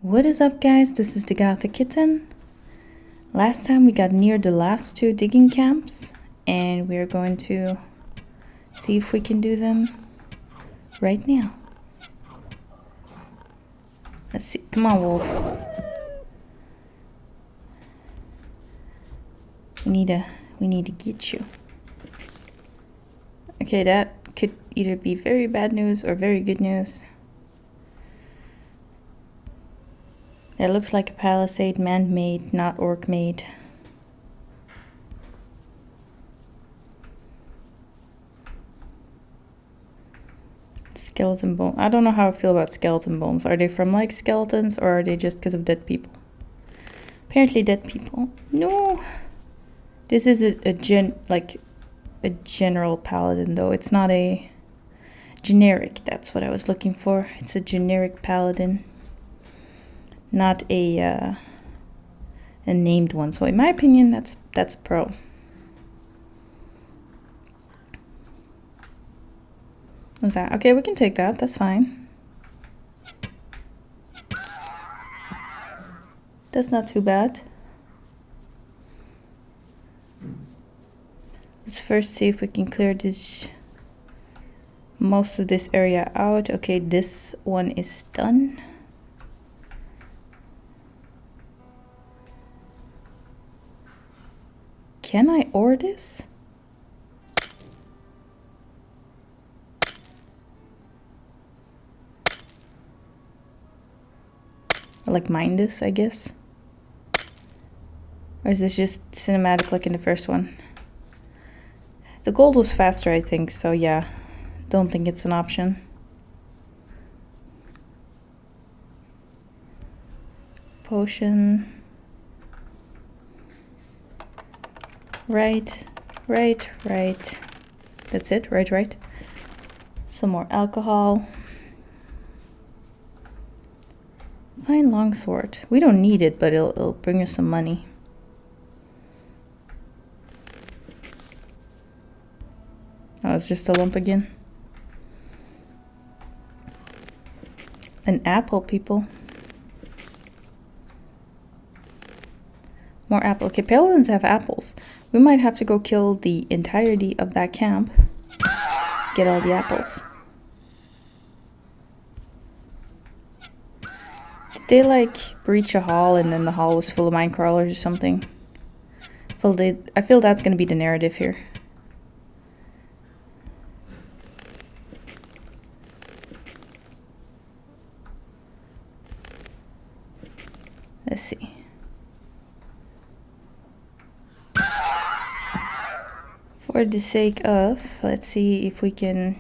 What is up, guys? This is the Gothic Kitten. Last time we got near the last two digging camps, and we're going to see if we can do them right now. Let's see. Come on, wolf. We need to get you. Okay, that could either be very bad news or very good news. It looks like a palisade, man-made, not orc-made. Skeleton bone. I don't know how I feel about skeleton bones. Are they from like skeletons or are they just because of dead people? Apparently dead people. No! This is a general paladin though. It's not a generic. That's what I was looking for. It's a generic paladin. Not a named one. So in my opinion, that's a pro. What's that? Okay, we can take that. That's fine. That's not too bad. Let's first see if we can clear this most of this area out. Okay, this one is done. Can I ore this? Or like mine this, I guess. Or is this just cinematic like in the first one? The gold was faster, I think, so yeah. Don't think it's an option. Potion. Right. That's it, right. Some more alcohol. Fine longsword. We don't need it, but it'll bring us some money. Oh, it's just a lump again. An apple, people. More apple. Okay, paladins have apples. We might have to go kill the entirety of that camp. Get all the apples. Did they like breach a hall and then the hall was full of mine crawlers or something? I feel that's gonna be the narrative here. Let's see. For the sake of, let's see if we can...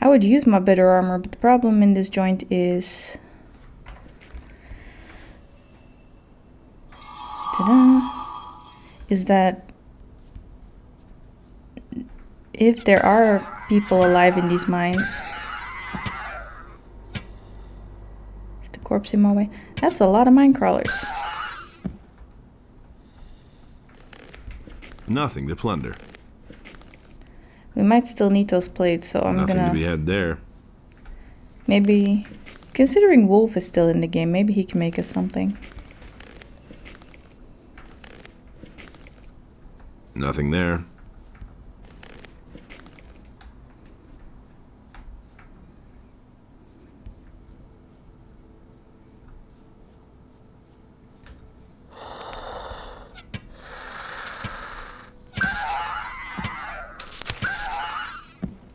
I would use my better armor, but the problem in this joint is... is that if there are people alive in these mines... Is the corpse in my way? That's a lot of mine crawlers. Nothing to plunder. We might still need those plates, so I'm Nothing gonna... to be had there. Maybe... Considering Wolf is still in the game, maybe he can make us something. Nothing there.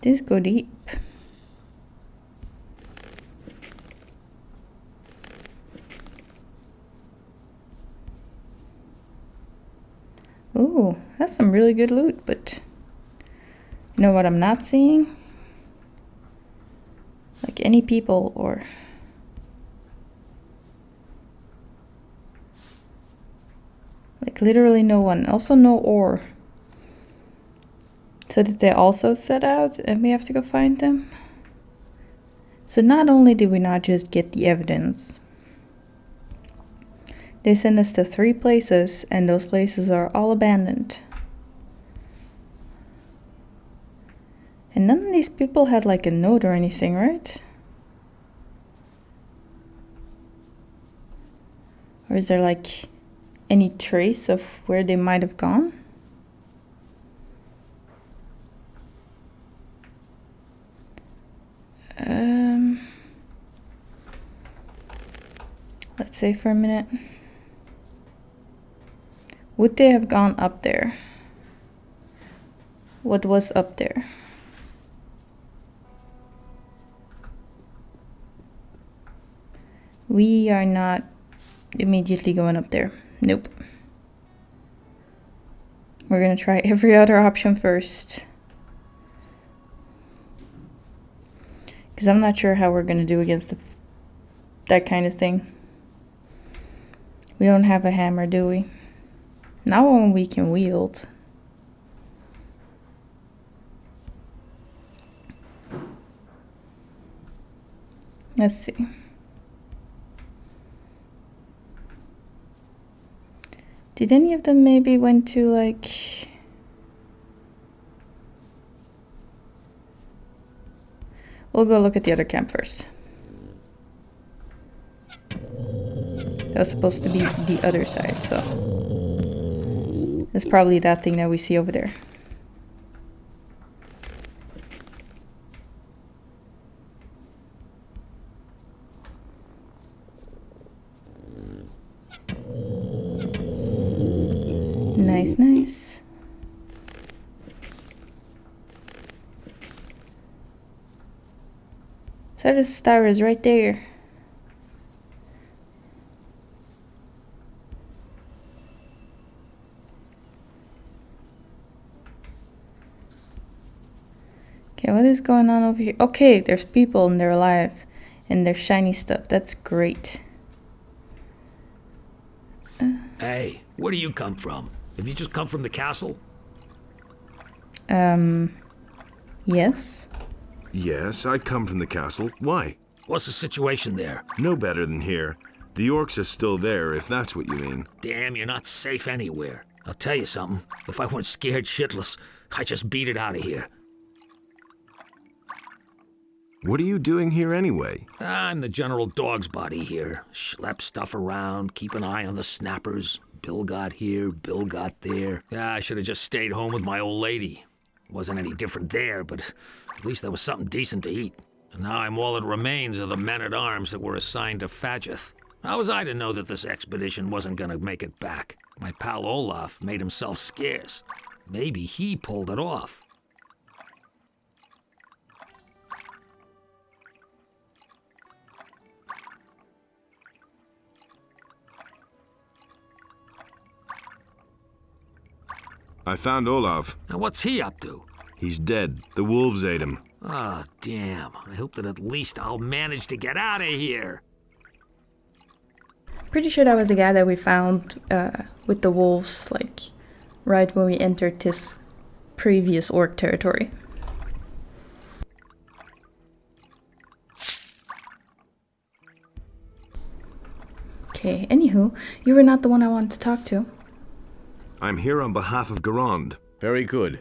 This go deep. Ooh, that's some really good loot, but you know what I'm not seeing? Like any people or... Like literally no one. Also no ore. So did they also set out and we have to go find them? So not only did we not just get the evidence, they sent us to 3 places and those places are all abandoned. And none of these people had like a note or anything, right? Or is there like any trace of where they might have gone? Let's say for a minute. Would they have gone up there? What was up there? We are not immediately going up there. Nope. We're gonna try every other option first. Because I'm not sure how we're gonna do against that kind of thing. We don't have a hammer, do we? Not one we can wield. Let's see. Did any of them maybe went to like... We'll go look at the other camp first. That was supposed to be the other side, so... It's probably that thing that we see over there. Nice, nice. So the star is right there. Okay, what is going on over here? Okay, there's people and they're alive. And there's shiny stuff. That's great. Hey, where do you come from? Have you just come from the castle? Yes. Yes, I come from the castle. Why? What's the situation there? No better than here. The orcs are still there, if that's what you mean. Damn, you're not safe anywhere. I'll tell you something. If I weren't scared shitless, I'd just beat it out of here. What are you doing here anyway? I'm the general dog's body here. Schlep stuff around, keep an eye on the snappers. Bill got here, Bill got there. Yeah, I should have just stayed home with my old lady. Wasn't any different there, but at least there was something decent to eat. And now I'm all that remains of the men-at-arms that were assigned to Fadgeth. How was I to know that this expedition wasn't gonna make it back? My pal Olaf made himself scarce. Maybe he pulled it off. I found Olaf. Now what's he up to? He's dead. The wolves ate him. Ah, oh, damn. I hope that at least I'll manage to get out of here. Pretty sure that was the guy that we found with the wolves, like, right when we entered this previous orc territory. Okay, anywho, you were not the one I wanted to talk to. I'm here on behalf of Garand. Very good.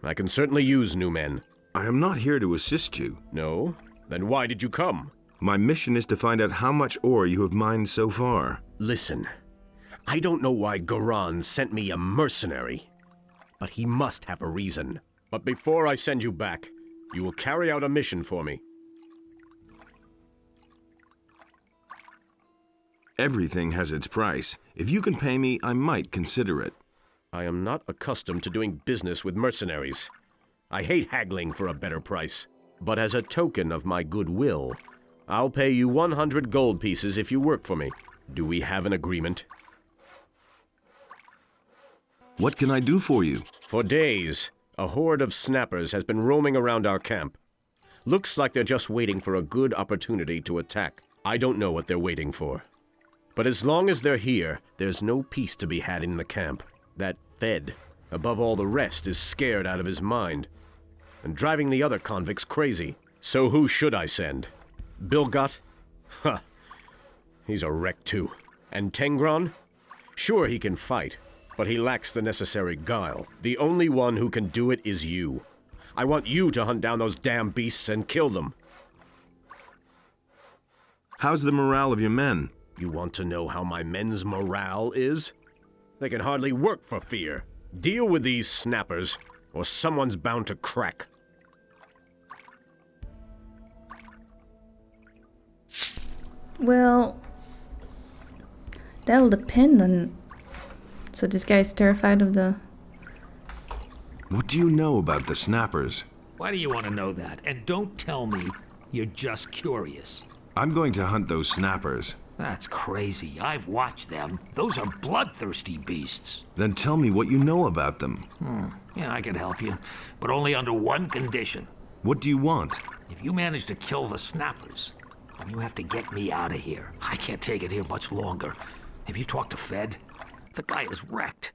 I can certainly use new men. I am not here to assist you. No? Then why did you come? My mission is to find out how much ore you have mined so far. Listen, I don't know why Garand sent me a mercenary, but he must have a reason. But before I send you back, you will carry out a mission for me. Everything has its price. If you can pay me, I might consider it. I am not accustomed to doing business with mercenaries. I hate haggling for a better price. But as a token of my goodwill, I'll pay you 100 gold pieces if you work for me. Do we have an agreement? What can I do for you? For days, a horde of snappers has been roaming around our camp. Looks like they're just waiting for a good opportunity to attack. I don't know what they're waiting for. But as long as they're here, there's no peace to be had in the camp. That Fed, above all the rest, is scared out of his mind and driving the other convicts crazy. So who should I send? Bilgot? Ha! He's a wreck too. And Tengron? Sure, he can fight, but he lacks the necessary guile. The only one who can do it is you. I want you to hunt down those damn beasts and kill them. How's the morale of your men? You want to know how my men's morale is? They can hardly work for fear. Deal with these snappers, or someone's bound to crack. Well, that'll depend on... So this guy's terrified of the... What do you know about the snappers? Why do you want to know that? And don't tell me you're just curious. I'm going to hunt those snappers. That's crazy. I've watched them. Those are bloodthirsty beasts. Then tell me what you know about them. Yeah, I can help you, but only under one condition. What do you want? If you manage to kill the snappers, then you have to get me out of here. I can't take it here much longer. Have you talked to Fed? The guy is wrecked,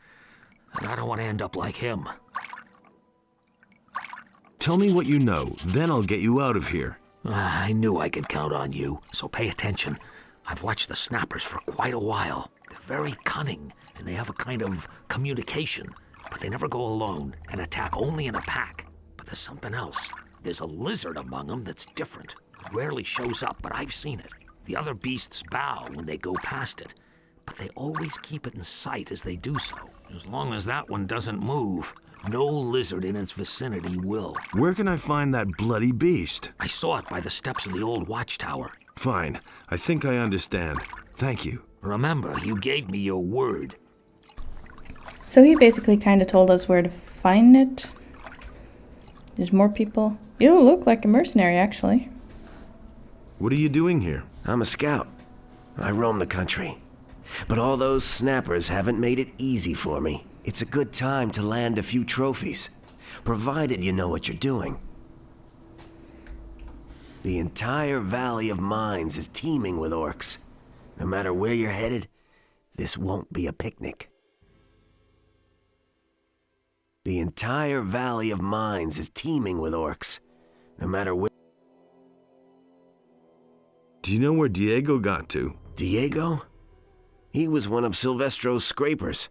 and I don't want to end up like him. Tell me what you know, then I'll get you out of here. I knew I could count on you, so pay attention. I've watched the snappers for quite a while. They're very cunning, and they have a kind of communication, but they never go alone and attack only in a pack. But there's something else. There's a lizard among them that's different. It rarely shows up, but I've seen it. The other beasts bow when they go past it, but they always keep it in sight as they do so. As long as that one doesn't move, no lizard in its vicinity will. Where can I find that bloody beast? I saw it by the steps of the old watchtower. Fine. I think I understand. Thank you. Remember, you gave me your word. So he basically kind of told us where to find it. There's more people. You look like a mercenary, actually. What are you doing here? I'm a scout. I roam the country. But all those snappers haven't made it easy for me. It's a good time to land a few trophies, provided you know what you're doing. The entire Valley of Mines is teeming with orcs. No matter where you're headed, this won't be a picnic. The entire Valley of Mines is teeming with orcs. No matter where... Do you know where Diego got to? Diego? He was one of Silvestro's scrapers.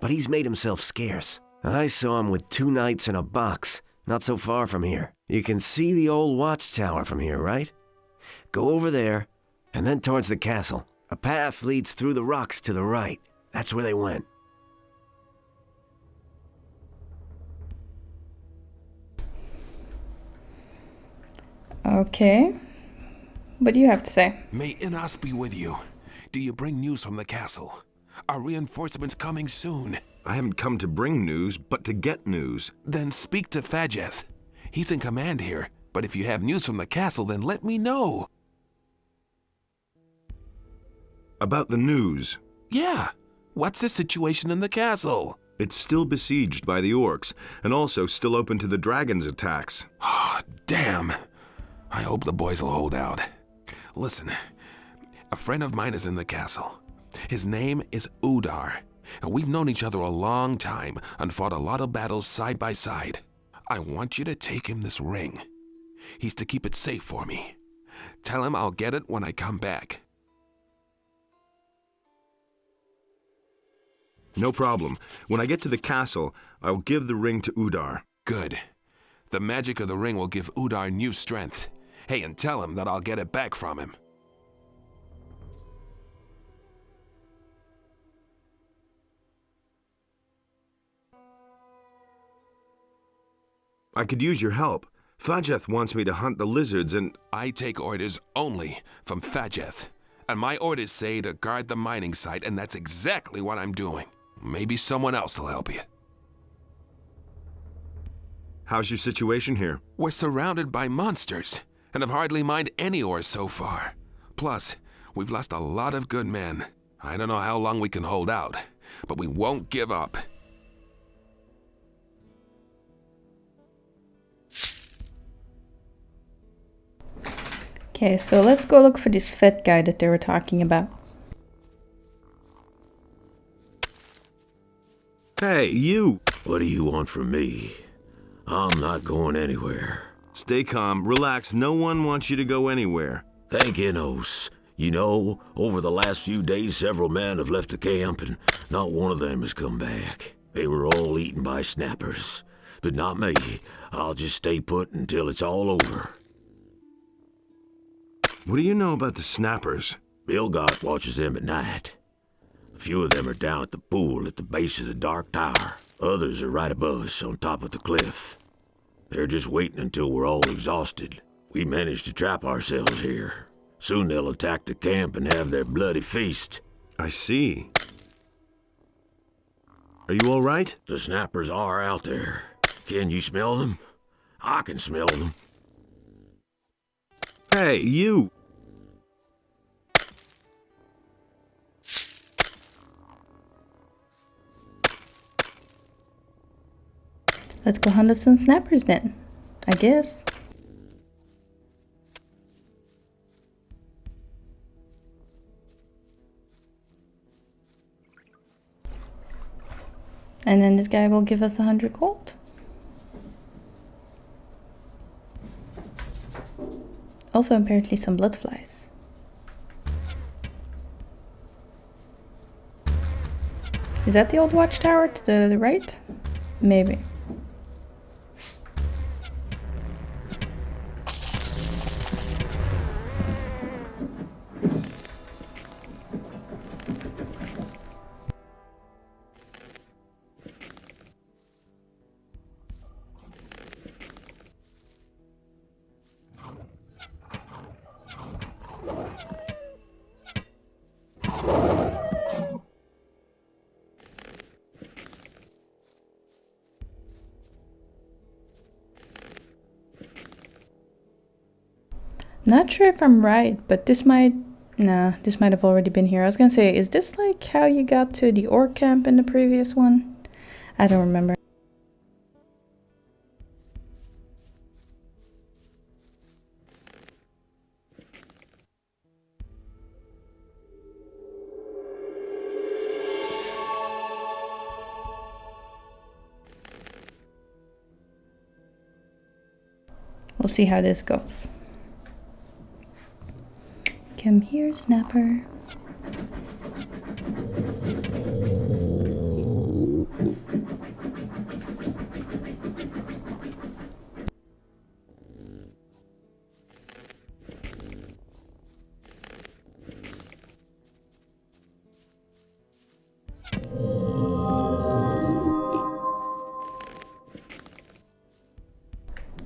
But he's made himself scarce. I saw him with 2 knights in a box, not so far from here. You can see the old watchtower from here, right? Go over there, and then towards the castle. A path leads through the rocks to the right. That's where they went. Okay. What do you have to say? May Inas be with you. Do you bring news from the castle? Are reinforcements coming soon? I haven't come to bring news, but to get news. Then speak to Fajeth. He's in command here, but if you have news from the castle, then let me know. About the news. Yeah. What's the situation in the castle? It's still besieged by the orcs, and also still open to the dragon's attacks. Oh, damn. I hope the boys will hold out. Listen, a friend of mine is in the castle. His name is Udar, and we've known each other a long time and fought a lot of battles side by side. I want you to take him this ring. He's to keep it safe for me. Tell him I'll get it when I come back. No problem. When I get to the castle, I'll give the ring to Udar. Good. The magic of the ring will give Udar new strength. Hey, and tell him that I'll get it back from him. I could use your help. Fajeth wants me to hunt the lizards and... I take orders only from Fajeth. And my orders say to guard the mining site, and that's exactly what I'm doing. Maybe someone else will help you. How's your situation here? We're surrounded by monsters, and have hardly mined any ore so far. Plus, we've lost a lot of good men. I don't know how long we can hold out, but we won't give up. Okay, so let's go look for this Fed guy that they were talking about. Hey, you! What do you want from me? I'm not going anywhere. Stay calm, relax, no one wants you to go anywhere. Thank Inos. You know, over the last few days, several men have left the camp, and not one of them has come back. They were all eaten by snappers. but not me. I'll just stay put until it's all over. What do you know about the snappers? Bilgot watches them at night. A few of them are down at the pool at the base of the Dark Tower. Others are right above us on top of the cliff. They're just waiting until we're all exhausted. We managed to trap ourselves here. Soon they'll attack the camp and have their bloody feast. I see. Are you all right? The snappers are out there. Can you smell them? I can smell them. Hey, you! Let's go hunt some snappers then, I guess. And then this guy will give us 100 gold. Also apparently some blood flies. Is that the old watchtower to the right? Maybe. Not sure if I'm right, but this might... Nah, this might have already been here. I was gonna say, is this like how you got to the orc camp in the previous one? I don't remember. We'll see how this goes. Come here, Snapper.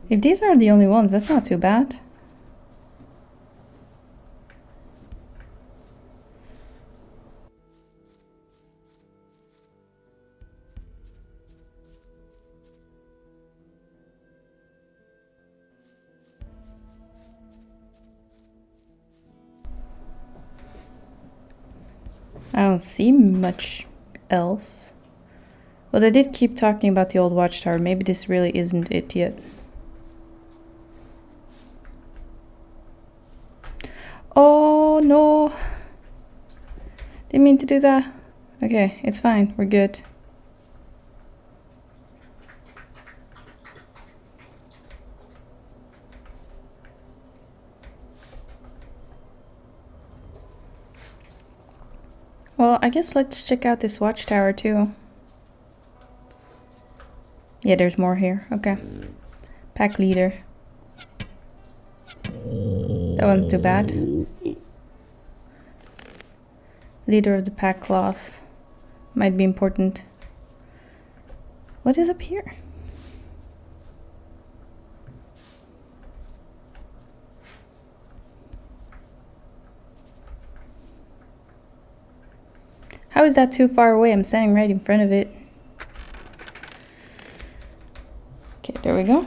If these are the only ones, that's not too bad. I don't see much else. Well, they did keep talking about the old watchtower. Maybe this really isn't it yet. Oh, no. Didn't mean to do that. Okay, it's fine. We're good. Well, I guess let's check out this watchtower too. Yeah, there's more here. Okay. Pack leader. That wasn't too bad. Leader of the pack class. Might be important. What is up here? How is that too far away? I'm standing right in front of it. Okay, there we go.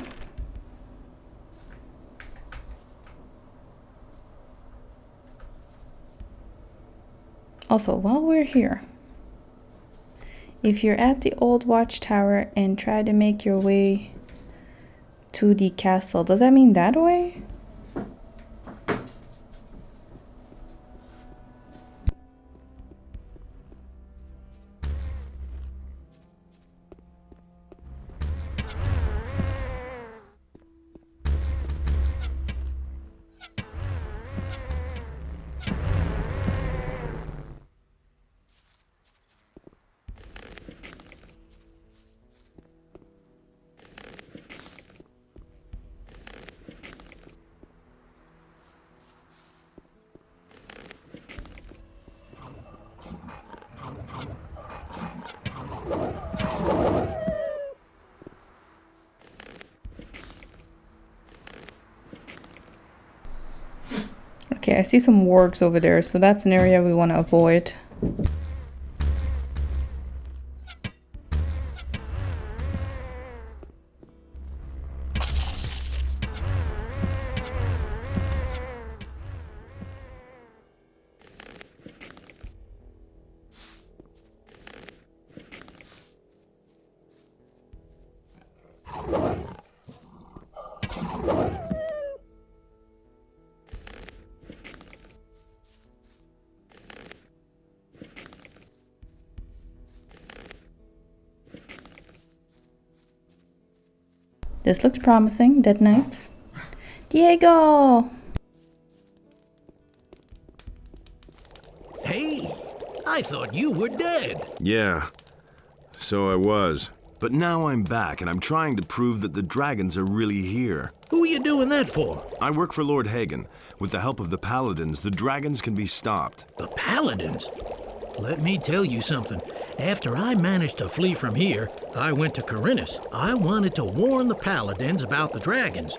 Also, while we're here, if you're at the old watchtower and try to make your way to the castle, does that mean that way? Okay, I see some wargs over there, so that's an area we want to avoid. This looks promising. Dead Knights. Diego! Hey, I thought you were dead. Yeah, so I was. But now I'm back, and I'm trying to prove that the dragons are really here. Who are you doing that for? I work for Lord Hagen. With the help of the Paladins, the dragons can be stopped. The Paladins? Let me tell you something. After I managed to flee from here, I went to Corinus. I wanted to warn the Paladins about the dragons.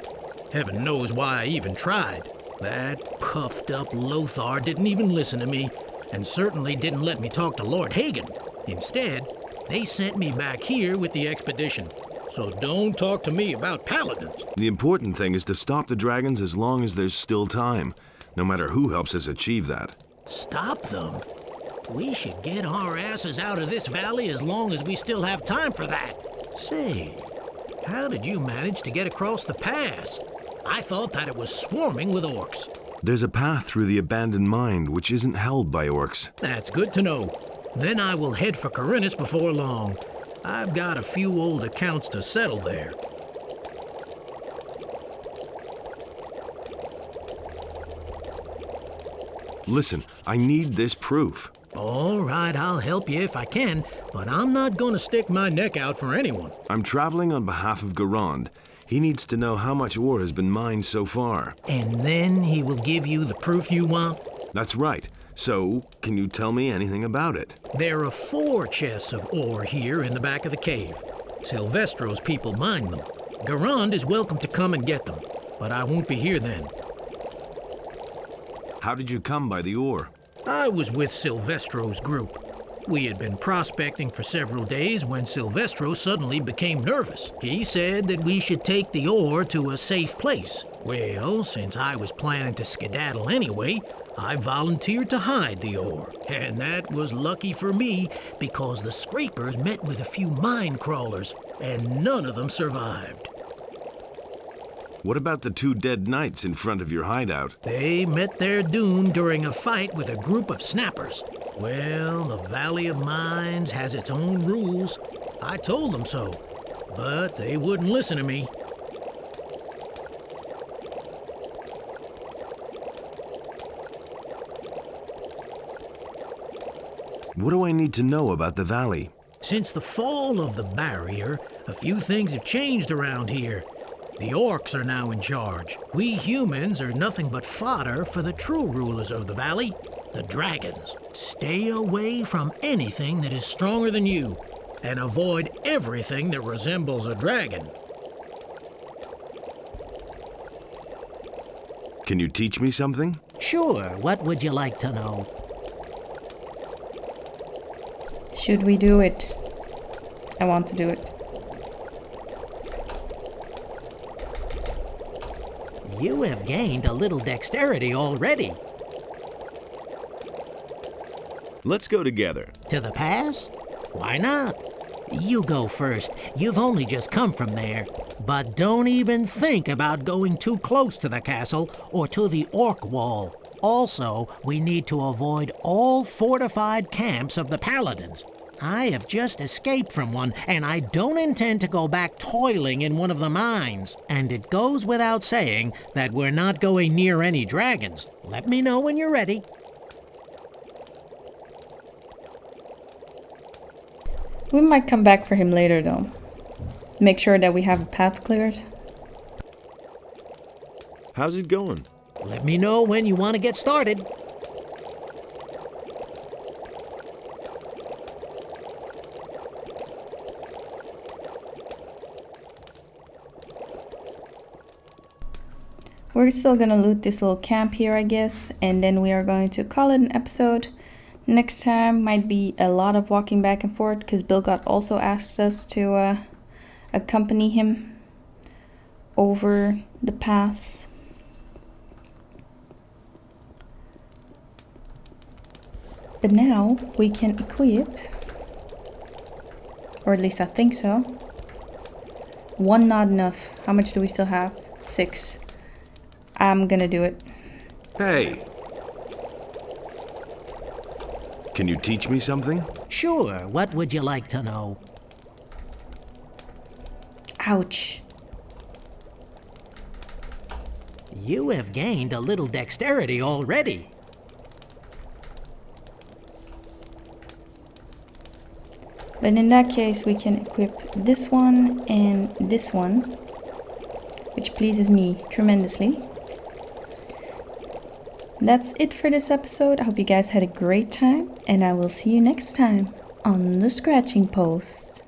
Heaven knows why I even tried. That puffed-up Lothar didn't even listen to me, and certainly didn't let me talk to Lord Hagen. Instead, they sent me back here with the expedition. So don't talk to me about Paladins. The important thing is to stop the dragons as long as there's still time, no matter who helps us achieve that. Stop them? We should get our asses out of this valley as long as we still have time for that. Say, how did you manage to get across the pass? I thought that it was swarming with orcs. There's a path through the abandoned mine which isn't held by orcs. That's good to know. Then I will head for Corinus before long. I've got a few old accounts to settle there. Listen, I need this proof. All right, I'll help you if I can, but I'm not going to stick my neck out for anyone. I'm traveling on behalf of Garand. He needs to know how much ore has been mined so far. And then he will give you the proof you want? That's right. So, can you tell me anything about it? There are 4 chests of ore here in the back of the cave. Silvestro's people mine them. Garand is welcome to come and get them, but I won't be here then. How did you come by the ore? I was with Silvestro's group. We had been prospecting for several days when Silvestro suddenly became nervous. He said that we should take the ore to a safe place. Well, since I was planning to skedaddle anyway, I volunteered to hide the ore. And that was lucky for me because the scrapers met with a few mine crawlers, and none of them survived. What about the 2 dead knights in front of your hideout? They met their doom during a fight with a group of snappers. Well, the Valley of Mines has its own rules. I told them so, but they wouldn't listen to me. What do I need to know about the valley? Since the fall of the barrier, a few things have changed around here. The orcs are now in charge. We humans are nothing but fodder for the true rulers of the valley, the dragons. Stay away from anything that is stronger than you, and avoid everything that resembles a dragon. Can you teach me something? Sure, what would you like to know? Should we do it? I want to do it. You have gained a little dexterity already. Let's go together. To the pass? Why not? You go first. You've only just come from there. But don't even think about going too close to the castle or to the orc wall. Also, we need to avoid all fortified camps of the Paladins. I have just escaped from one, and I don't intend to go back toiling in one of the mines. And it goes without saying that we're not going near any dragons. Let me know when you're ready. We might come back for him later, though. Make sure that we have a path cleared. How's it going? Let me know when you want to get started. we're still gonna loot this little camp here, I guess, and then we are going to call it an episode. Next time might be a lot of walking back and forth, because Bilgot also asked us to accompany him over the pass. But now we can equip, or at least I think so. 1 not enough. How much do we still have? 6. I'm gonna do it. Hey! Can you teach me something? Sure, what would you like to know? Ouch. You have gained a little dexterity already. But in that case, we can equip this one and this one, which pleases me tremendously. That's it for this episode. I hope you guys had a great time, and I will see you next time on the Scratching Post.